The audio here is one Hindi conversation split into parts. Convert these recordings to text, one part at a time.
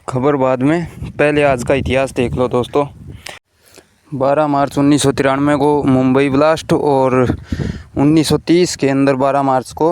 खबर बाद में, पहले आज का इतिहास देख लो दोस्तों। 12 मार्च 1993 को मुंबई ब्लास्ट और 1930 के अंदर 12 मार्च को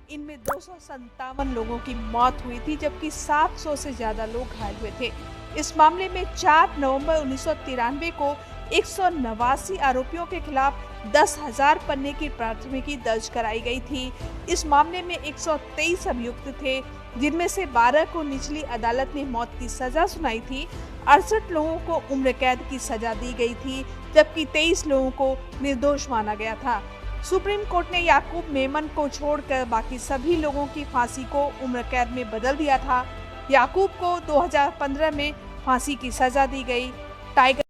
इनमें 257 लोगों की मौत हुई थी, जबकि 700 से ज्यादा लोग घायल हुए थे। इस मामले में 4 नवंबर 1993 को 189 आरोपियों के खिलाफ 10,000 पन्ने की प्राथमिकी दर्ज कराई गई थी। इस मामले में 123 अभियुक्त थे, जिनमें से 12 को निचली अदालत ने मौत की सजा सुनाई थी। 68 लोगों को उम्र कैद की सजा दी गई थी, जबकि 23 लोगों को निर्दोष माना गया था। सुप्रीम कोर्ट ने याकूब मेमन को छोड़कर बाकी सभी लोगों की फांसी को उम्र कैद में बदल दिया था। याकूब को 2015 में फांसी की सजा दी गई। टाइगर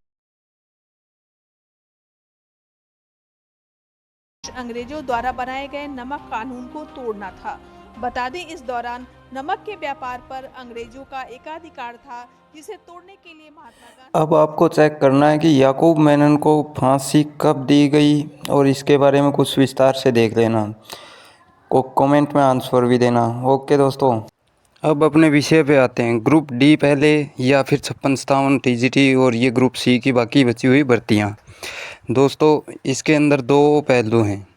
अंग्रेजों द्वारा बनाए गए नमक कानून को तोड़ना था। बता दें, इस दौरान नमक के व्यापार पर अंग्रेजों का एकाधिकार था, जिसे तोड़ने के लिए महात्मा गांधी। अब आपको चेक करना है कि याकूब मेनन को फांसी कब दी गई और इसके बारे में कुछ विस्तार से देख लेना को कमेंट में आंसर भी देना। ओके दोस्तों, अब अपने विषय पे आते हैं। ग्रुप डी पहले या फिर 56-57 टीजीटी और ये ग्रुप सी की बाकी बची हुई भर्तियाँ। दोस्तों, इसके अंदर दो पहलू हैं।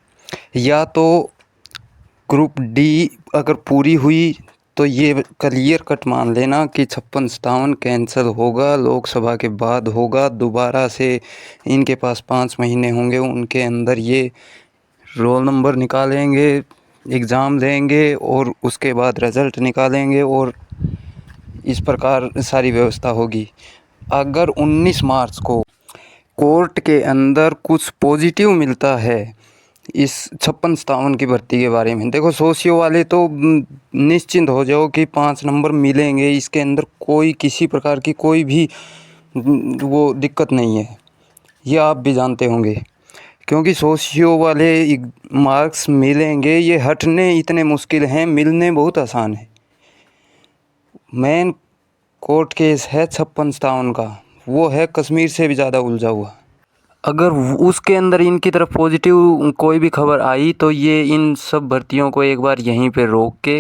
या तो ग्रुप डी अगर पूरी हुई तो ये क्लियर कट मान लेना कि 56-57 कैंसिल होगा, लोकसभा के बाद होगा। दोबारा से इनके पास 5 महीने होंगे, उनके अंदर ये रोल नंबर निकालेंगे, एग्ज़ाम देंगे और उसके बाद रिज़ल्ट निकालेंगे और इस प्रकार सारी व्यवस्था होगी। अगर 19 मार्च को कोर्ट के अंदर कुछ पॉजिटिव मिलता है इस 56-57 की भर्ती के बारे में, देखो सोशियो वाले तो निश्चिंत हो जाओ कि 5 नंबर मिलेंगे। इसके अंदर कोई किसी प्रकार की कोई भी वो दिक्कत नहीं है, ये आप भी जानते होंगे, क्योंकि सोशियो वाले मार्क्स मिलेंगे। ये हटने इतने मुश्किल हैं, मिलने बहुत आसान है। मेन कोर्ट केस है 56-57 का, वो है कश्मीर से भी ज़्यादा उलझा हुआ। अगर उसके अंदर इनकी तरफ पॉजिटिव कोई भी खबर आई तो ये इन सब भर्तियों को एक बार यहीं पे रोक के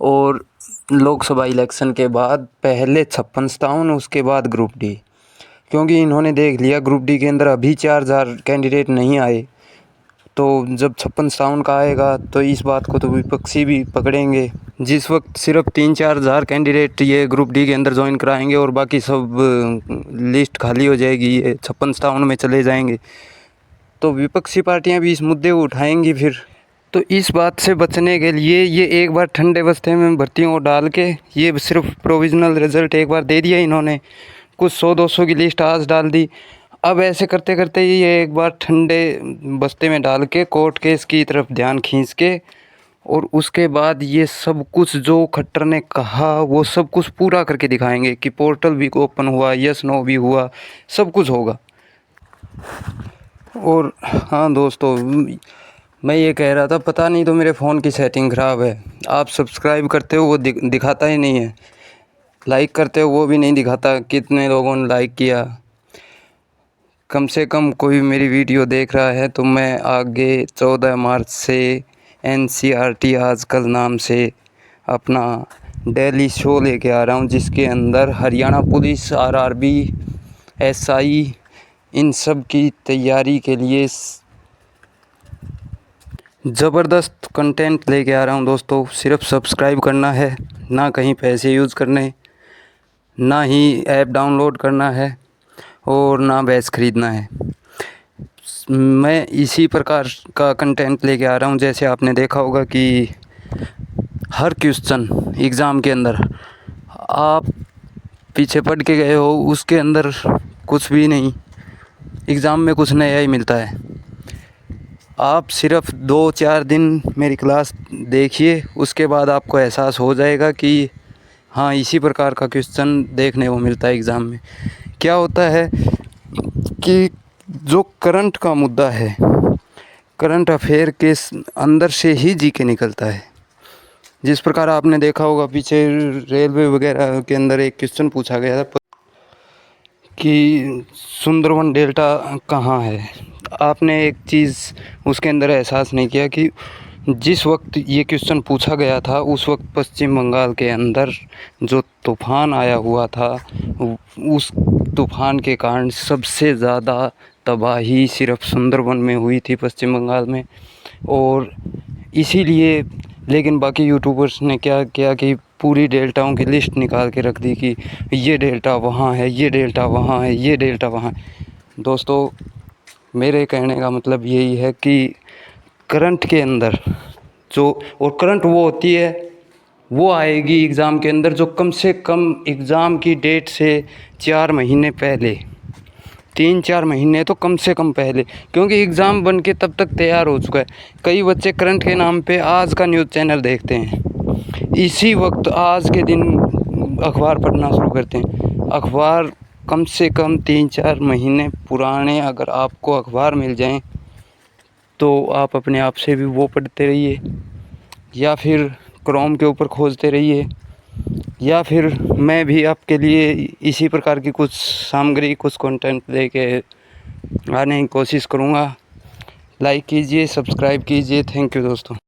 और लोकसभा इलेक्शन के बाद पहले 56-57 उसके बाद ग्रुप डी, क्योंकि इन्होंने देख लिया ग्रुप डी के अंदर अभी 4,000 कैंडिडेट नहीं आए, तो जब 56-57 का आएगा तो इस बात को तो विपक्षी भी पकड़ेंगे। जिस वक्त सिर्फ 3-4 हज़ार कैंडिडेट ये ग्रुप डी के अंदर ज्वाइन कराएंगे और बाकी सब लिस्ट खाली हो जाएगी, ये 56-57 में चले जाएंगे, तो विपक्षी पार्टियां भी इस मुद्दे को उठाएंगी फिर। तो इस बात से बचने के लिए ये एक बार ठंडे बस्ते में भर्तियों को डाल के, ये सिर्फ प्रोविज़नल रिज़ल्ट एक बार दे दिया इन्होंने, कुछ 100-200 की लिस्ट आज डाल दी। अब ऐसे करते करते ये एक बार ठंडे बस्ते में डाल के कोर्ट केस की तरफ ध्यान खींच के और उसके बाद ये सब कुछ जो खट्टर ने कहा वो सब कुछ पूरा करके दिखाएंगे कि पोर्टल भी ओपन हुआ, यस नो भी हुआ, सब कुछ होगा। और हाँ दोस्तों, मैं ये कह रहा था, पता नहीं तो मेरे फ़ोन की सेटिंग ख़राब है। आप सब्सक्राइब करते हो वो दिखाता ही नहीं है, लाइक करते हो वो भी नहीं दिखाता कितने लोगों ने लाइक किया। कम से कम कोई मेरी वीडियो देख रहा है तो मैं आगे 14 मार्च से NCERT आजकल नाम से अपना डेली शो लेके आ रहा हूँ, जिसके अंदर हरियाणा पुलिस, RRB, SI इन सब की तैयारी के लिए ज़बरदस्त कंटेंट लेके आ रहा हूँ दोस्तों। सिर्फ सब्सक्राइब करना है, ना कहीं पैसे यूज़ करने, ना ही ऐप डाउनलोड करना है और ना बैच ख़रीदना है। मैं इसी प्रकार का कंटेंट लेके आ रहा हूँ। जैसे आपने देखा होगा कि हर क्वेश्चन एग्ज़ाम के अंदर आप पीछे पढ़ के गए हो, उसके अंदर कुछ भी नहीं, एग्ज़ाम में कुछ नया ही मिलता है। आप सिर्फ 2-4 दिन मेरी क्लास देखिए, उसके बाद आपको एहसास हो जाएगा कि हाँ, इसी प्रकार का क्वेश्चन देखने को मिलता है एग्ज़ाम में। क्या होता है कि जो करंट का मुद्दा है, करंट अफेयर के अंदर से ही जीके निकलता है। जिस प्रकार आपने देखा होगा पीछे रेलवे वगैरह के अंदर एक क्वेश्चन पूछा गया था कि सुंदरवन डेल्टा कहाँ है। आपने एक चीज़ उसके अंदर एहसास नहीं किया कि जिस वक्त ये क्वेश्चन पूछा गया था उस वक्त पश्चिम बंगाल के अंदर जो तूफ़ान आया हुआ था, उस तूफ़ान के कारण सबसे ज़्यादा तबाही सिर्फ सुंदरबन में हुई थी पश्चिम बंगाल में। और इसीलिए लेकिन बाकी यूट्यूबर्स ने क्या किया कि पूरी डेल्टाओं की लिस्ट निकाल के रख दी कि ये डेल्टा वहाँ है, ये डेल्टा वहाँ है, ये डेल्टा वहाँ है। दोस्तों, मेरे कहने का मतलब यही है कि करंट के अंदर जो, और करंट वो होती है, वो आएगी एग्ज़ाम के अंदर जो कम से कम एग्ज़ाम की डेट से 4 महीने पहले, 3-4 महीने तो कम से कम पहले, क्योंकि एग्ज़ाम बन के तब तक तैयार हो चुका है। कई बच्चे करंट के नाम पे आज का न्यूज़ चैनल देखते हैं, इसी वक्त आज के दिन अखबार पढ़ना शुरू करते हैं। अखबार कम से कम 3-4 महीने पुराने अगर आपको अखबार मिल जाएं तो आप अपने आप से भी वो पढ़ते रहिए, या फिर क्रोम के ऊपर खोजते रहिए, या फिर मैं भी आपके लिए इसी प्रकार की कुछ सामग्री, कुछ कंटेंट लेके आने की कोशिश करूँगा। लाइक कीजिए, सब्सक्राइब कीजिए। थैंक यू दोस्तों।